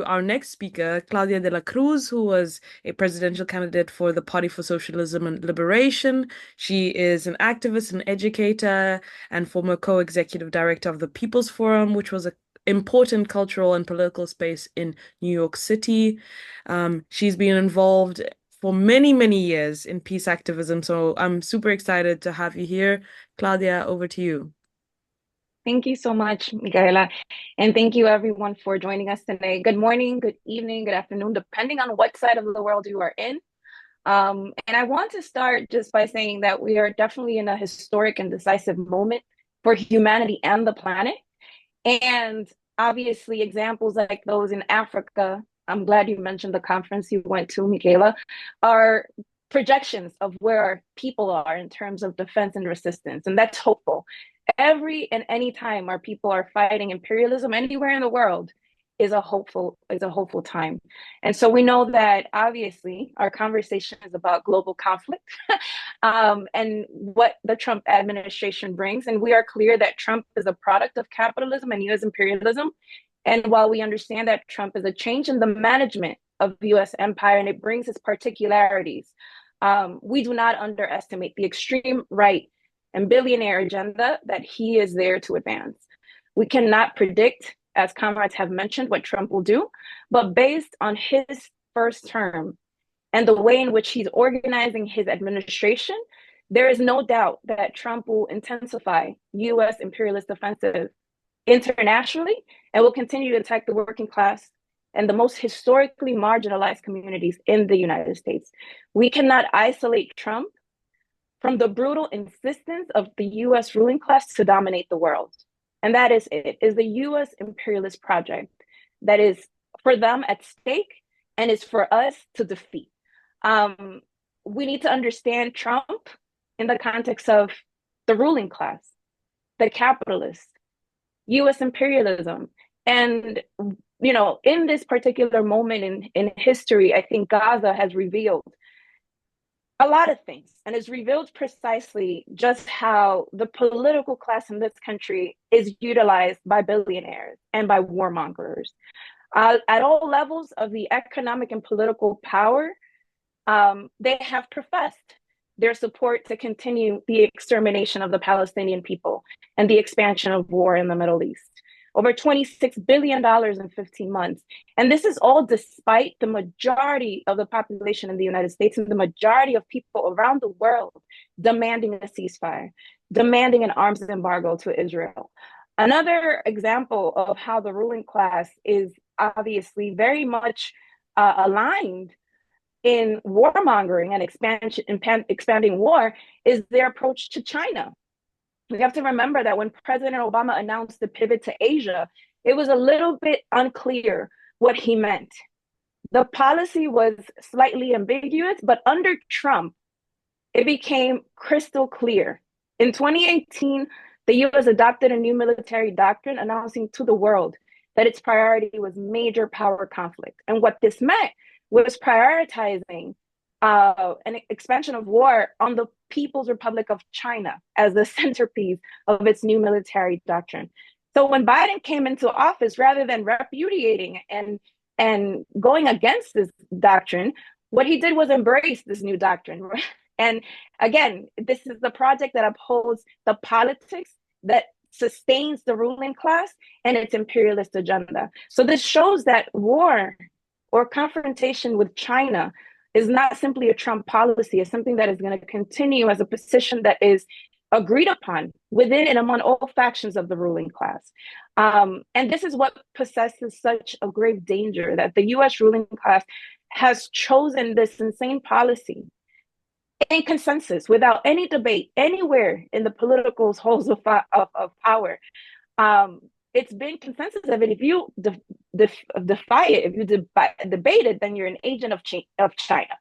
Our next speaker, Claudia De La Cruz, who was a presidential candidate for the Party for Socialism and Liberation. She is an activist and educator and former co-executive director of the People's Forum, which was an important cultural and political space in New York City. She's been involved for many, many years in peace activism. So I'm super excited to have you here. Claudia, over to you. Thank you so much, Mikaela. And thank you everyone for joining us today. Good morning, good evening, good afternoon, depending on what side of the world you are in. And I want to start just by saying that we are definitely in a historic and decisive moment for humanity and the planet. And obviously, examples like those in Africa, I'm glad you mentioned the conference you went to, Mikaela, are projections of where our people are in terms of defense and resistance. And that's hopeful. Every and any time our people are fighting imperialism anywhere in the world is a hopeful time. And so we know that obviously our conversation is about global conflict and what the Trump administration brings. And we are clear that Trump is a product of capitalism and US imperialism. And while we understand that Trump is a change in the management of the US empire and it brings its particularities, we do not underestimate the extreme right and billionaire agenda that he is there to advance. We cannot predict, as comrades have mentioned, what Trump will do, but based on his first term and the way in which he's organizing his administration, there is no doubt that Trump will intensify US imperialist offensive internationally and will continue to attack the working class and the most historically marginalized communities in the United States. We cannot isolate Trump from the brutal insistence of the US ruling class to dominate the world. And that is it, is the US imperialist project that is for them at stake and is for us to defeat. We need to understand Trump in the context of the ruling class, the capitalists, US imperialism. And, you know, in this particular moment in history, I think Gaza has revealed a lot of things and has revealed precisely just how the political class in this country is utilized by billionaires and by warmongers. At all levels of the economic and political power, they have professed their support to continue the extermination of the Palestinian people and the expansion of war in the Middle East. Over $26 billion in 15 months. And this is all despite the majority of the population in the United States and the majority of people around the world demanding a ceasefire, demanding an arms embargo to Israel. Another example of how the ruling class is obviously very much aligned in warmongering and expanding war is their approach to China. We have to remember that when President Obama announced the pivot to Asia, it was a little bit unclear what he meant. The policy was slightly ambiguous, but under Trump, it became crystal clear. In 2018, the US adopted a new military doctrine announcing to the world that its priority was major power conflict. And what this meant was prioritizing an expansion of war on the People's Republic of China as the centerpiece of its new military doctrine. So when Biden came into office, rather than repudiating and going against this doctrine, what he did was embrace this new doctrine. And again, this is the project that upholds the politics that sustains the ruling class and its imperialist agenda. So this shows that war or confrontation with China is not simply a Trump policy. It's something that is going to continue as a position that is agreed upon within and among all factions of the ruling class. And this is what possesses such a grave danger, that the US ruling class has chosen this insane policy in consensus without any debate anywhere in the political halls of power. It's been consensus of it. If you defy it, if you debate it, then you're an agent of China.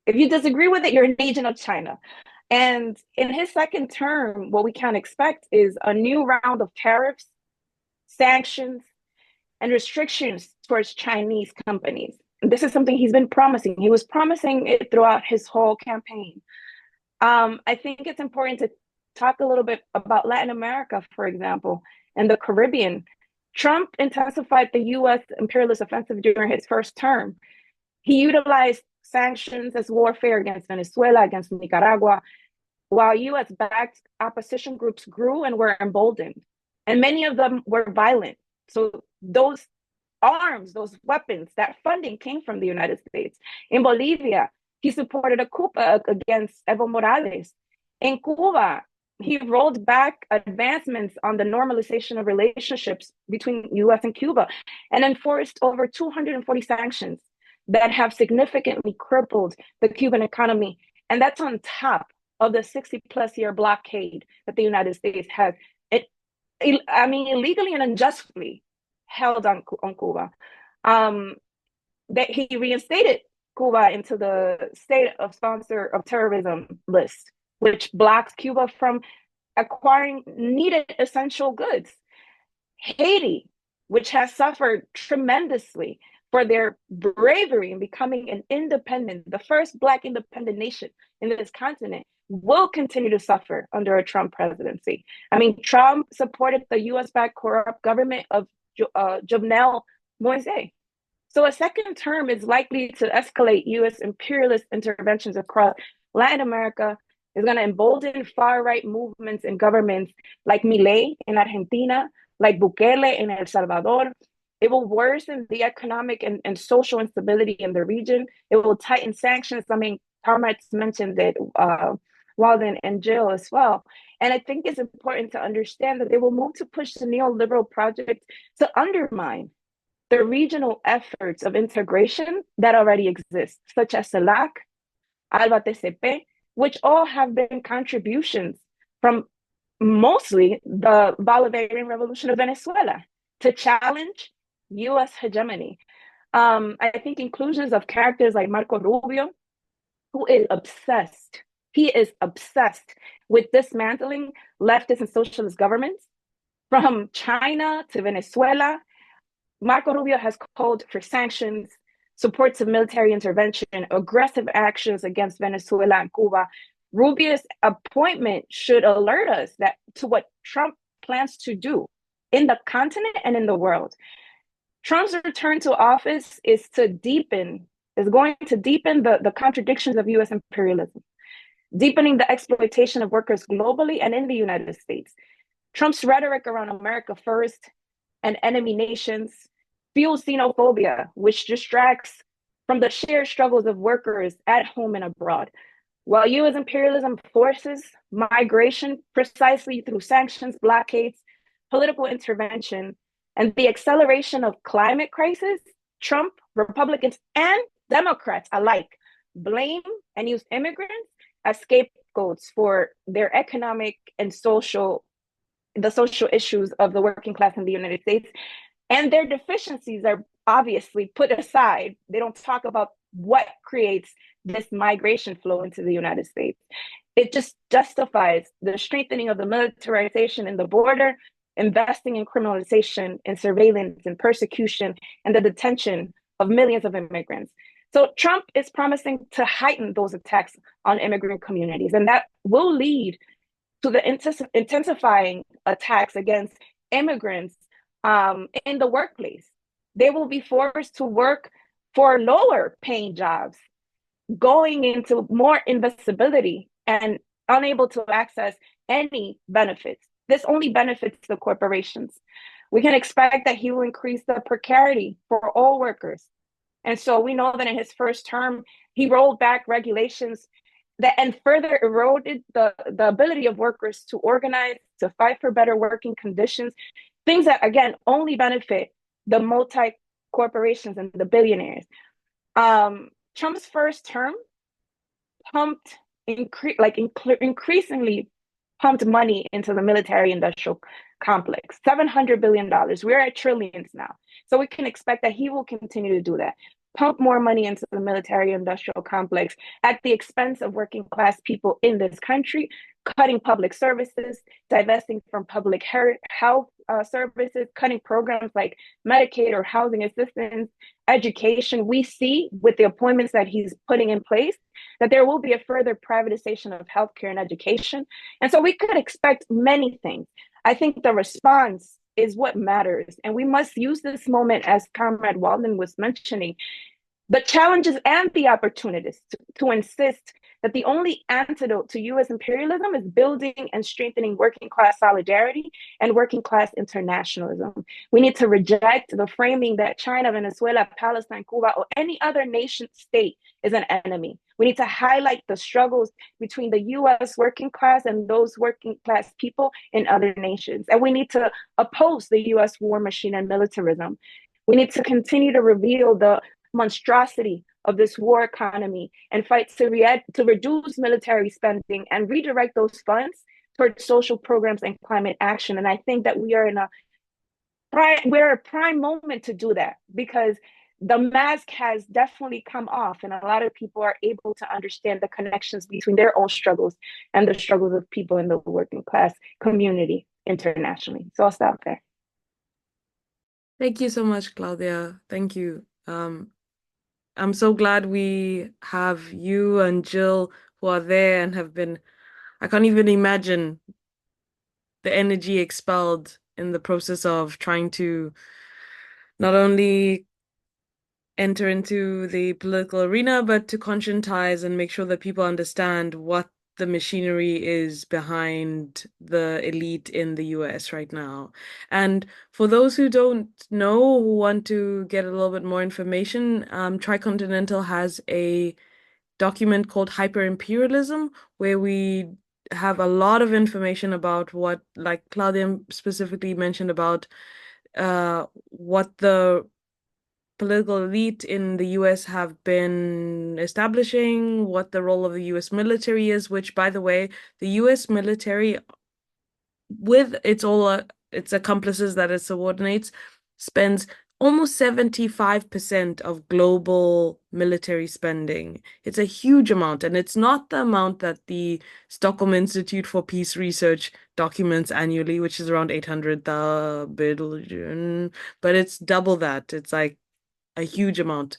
If you disagree with it, you're an agent of China. And in his second term, what we can expect is a new round of tariffs, sanctions, and restrictions towards Chinese companies. And this is something he's been promising. He was promising it throughout his whole campaign. I think it's important to talk a little bit about Latin America, for example, and the Caribbean. Trump intensified the U.S. imperialist offensive during his first term. He utilized sanctions as warfare against Venezuela, against Nicaragua, while U.S.-backed opposition groups grew and were emboldened. And many of them were violent. So those arms, those weapons, that funding came from the United States. In Bolivia, he supported a coup against Evo Morales. In Cuba, he rolled back advancements on the normalization of relationships between US and Cuba and enforced over 240 sanctions that have significantly crippled the Cuban economy. And that's on top of the 60-plus year blockade that the United States has, illegally and unjustly held on Cuba. That he reinstated Cuba into the state of sponsor of terrorism list, which blocks Cuba from acquiring needed essential goods. Haiti, which has suffered tremendously for their bravery in becoming an independent, the first Black independent nation in this continent, will continue to suffer under a Trump presidency. Trump supported the US-backed corrupt government of 𝐜𝐻𝐿 So a second term is likely to escalate US imperialist interventions across Latin America, is going to embolden far-right movements and governments like Milei in Argentina, like Bukele in El Salvador. It will worsen the economic and social instability in the region. It will tighten sanctions. Thomas mentioned that Walden and Jill as well. And I think it's important to understand that they will move to push the neoliberal project to undermine the regional efforts of integration that already exist, such as CELAC, ALBA TCP, which all have been contributions from mostly the Bolivarian Revolution of Venezuela to challenge US hegemony. I think inclusions of characters like Marco Rubio, who is obsessed. He is obsessed with dismantling leftist and socialist governments from China to Venezuela. Marco Rubio has called for sanctions, supports of military intervention, aggressive actions against Venezuela and Cuba. Rubio's appointment should alert us to what Trump plans to do in the continent and in the world. Trump's return to office is going to deepen the contradictions of US imperialism, deepening the exploitation of workers globally and in the United States. Trump's rhetoric around America first and enemy nations fuels xenophobia, which distracts from the shared struggles of workers at home and abroad. While US imperialism forces migration precisely through sanctions, blockades, political intervention, and the acceleration of climate crisis, Trump, Republicans, and Democrats alike blame and use immigrants as scapegoats for their economic and the social issues of the working class in the United States. And their deficiencies are obviously put aside. They don't talk about what creates this migration flow into the United States. It just justifies the strengthening of the militarization in the border, investing in criminalization and surveillance and persecution, and the detention of millions of immigrants. So Trump is promising to heighten those attacks on immigrant communities, and that will lead to the intensifying attacks against immigrants in the workplace. They will be forced to work for lower paying jobs, going into more invisibility and unable to access any benefits. This only benefits the corporations. We can expect that he will increase the precarity for all workers. And so we know that in his first term, he rolled back regulations and further eroded the ability of workers to organize, to fight for better working conditions, things that, again, only benefit the multi-corporations and the billionaires. Trump's first term increasingly pumped money into the military-industrial complex, $700 billion. We're at trillions now. So we can expect that he will continue to do that, pump more money into the military-industrial complex at the expense of working-class people in this country, cutting public services, divesting from public health services, cutting programs like Medicaid or housing assistance, education. We see with the appointments that he's putting in place that there will be a further privatization of healthcare and education. And so we could expect many things. I think the response is what matters. And we must use this moment, as Comrade Walden was mentioning, the challenges and the opportunities to insist that the only antidote to US imperialism is building and strengthening working class solidarity and working class internationalism. We need to reject the framing that China, Venezuela, Palestine, Cuba, or any other nation state is an enemy. We need to highlight the struggles between the US working class and those working class people in other nations. And we need to oppose the US war machine and militarism. We need to continue to reveal the monstrosity of this war economy and fight to reduce military spending and redirect those funds towards social programs and climate action. And I think that we're in a prime moment to do that, because the mask has definitely come off and a lot of people are able to understand the connections between their own struggles and the struggles of people in the working class community internationally. So I'll stop there. Thank you so much, Claudia. Thank you. I'm so glad we have you and Jill who are there and have been, I can't even imagine the energy expelled in the process of trying to not only enter into the political arena, but to conscientize and make sure that people understand what the machinery is behind the elite in the US right now. And for those who don't know, who want to get a little bit more information, Tricontinental has a document called Hyperimperialism, where we have a lot of information about what, like Claudia specifically mentioned, about what the political elite in the US have been establishing, what the role of the US military is, which, by the way, the US military, with its accomplices that it subordinates, spends almost 75% of global military spending. It's a huge amount, and it's not the amount that the Stockholm Institute for Peace Research documents annually, which is around 800 billion, but it's double that. It's like a huge amount.